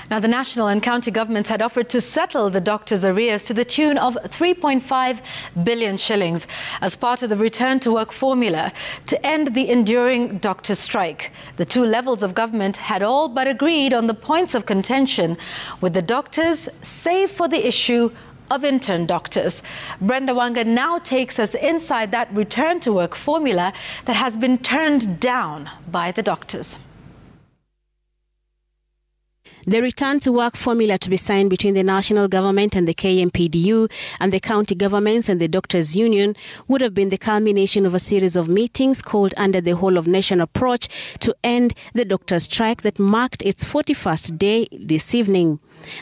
Now, the national and county governments had offered to settle the doctors' arrears to the tune of 3.5 billion shillings as part of the return to work formula to end the enduring doctors' strike. The two levels of government had all but agreed on the points of contention with the doctors, save for the issue of intern doctors. Brenda Wanga now takes us inside that return to work formula that has been turned down by the doctors. The return to work formula to be signed between the national government and the KMPDU and the county governments and the doctors' union would have been the culmination of a series of meetings called under the whole of nation approach to end the doctors' strike that marked its 41st day this evening.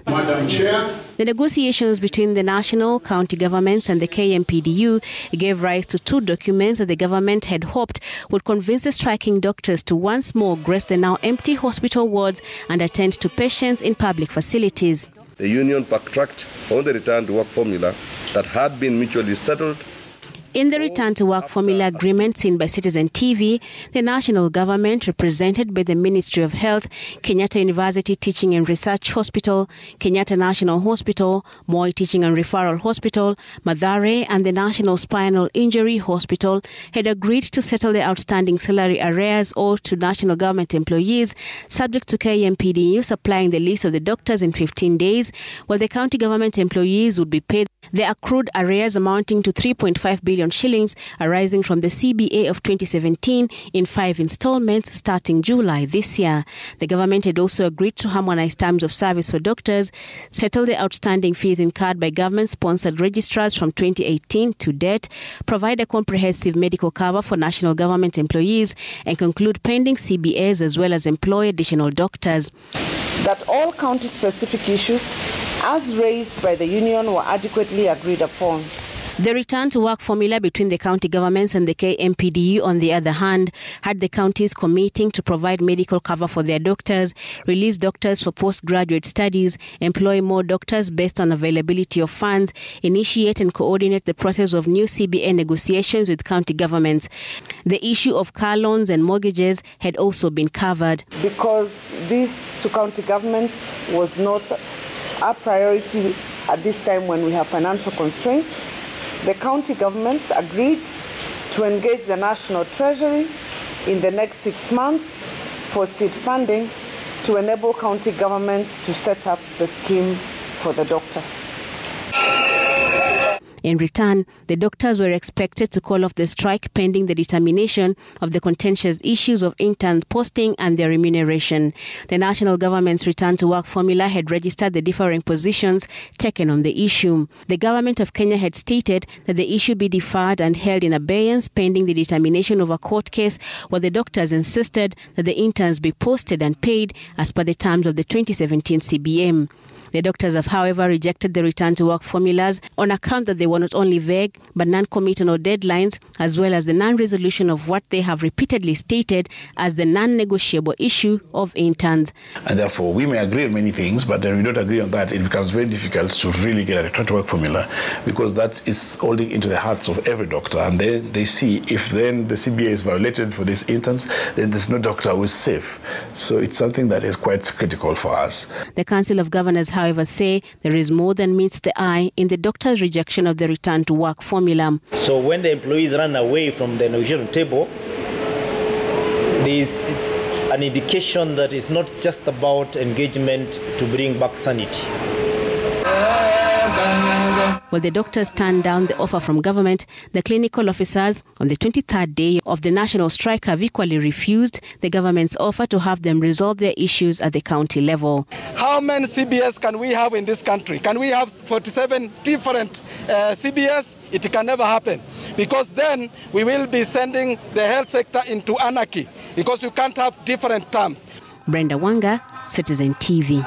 Madam Chair. The negotiations between the national, county governments and the KMPDU gave rise to two documents that the government had hoped would convince the striking doctors to once more grace the now empty hospital wards and attend to patients in public facilities. The union backtracked on the return to work formula that had been mutually settled. In the return to work formula agreement seen by Citizen TV, the national government, represented by the Ministry of Health, Kenyatta University Teaching and Research Hospital, Kenyatta National Hospital, Moi Teaching and Referral Hospital, Mathare and the National Spinal Injury Hospital, had agreed to settle the outstanding salary arrears owed to national government employees, subject to KMPDU supplying the list of the doctors in 15 days, while the county government employees would be paid the accrued arrears amounting to 3.5 billion shillings arising from the CBA of 2017 in 5 installments starting July this year. The government had also agreed to harmonize terms of service for doctors, settle the outstanding fees incurred by government-sponsored registrars from 2018 to date, provide a comprehensive medical cover for national government employees, and conclude pending CBAs as well as employ additional doctors. That all county-specific issues, as raised by the union, were adequately agreed upon. The return to work formula between the county governments and the KMPDU, on the other hand, had the counties committing to provide medical cover for their doctors, release doctors for postgraduate studies, employ more doctors based on availability of funds, initiate and coordinate the process of new CBA negotiations with county governments. The issue of car loans and mortgages had also been covered. Because this to county governments was not a priority at this time when we have financial constraints, the county governments agreed to engage the National Treasury in the next 6 months for seed funding to enable county governments to set up the scheme for the doctors. In return, the doctors were expected to call off the strike pending the determination of the contentious issues of intern posting and their remuneration. The national government's return to work formula had registered the differing positions taken on the issue. The government of Kenya had stated that the issue be deferred and held in abeyance pending the determination of a court case, while the doctors insisted that the interns be posted and paid as per the terms of the 2017 CBM. The doctors have, however, rejected the return to work formulas on account that they were not only vague but non-committal or deadlines, as well as the non-resolution of what they have repeatedly stated as the non-negotiable issue of interns. And therefore, we may agree on many things, but then we don't agree on that. It becomes very difficult to really get a return to work formula because that is holding into the hearts of every doctor. And then they see if then the CBA is violated for these interns, then there's no doctor who is safe. So it's something that is quite critical for us. The Council of Governors, however, say there is more than meets the eye in the doctor's rejection of the return to work formula. So when the employees run away from the negotiation table, there is an indication that it's not just about engagement to bring back sanity. While the doctors turned down the offer from government, the clinical officers on the 23rd day of the national strike have equally refused the government's offer to have them resolve their issues at the county level. How many CBS can we have in this country? Can we have 47 different CBS? It can never happen, because then we will be sending the health sector into anarchy, because you can't have different terms. Brenda Wanga, Citizen TV.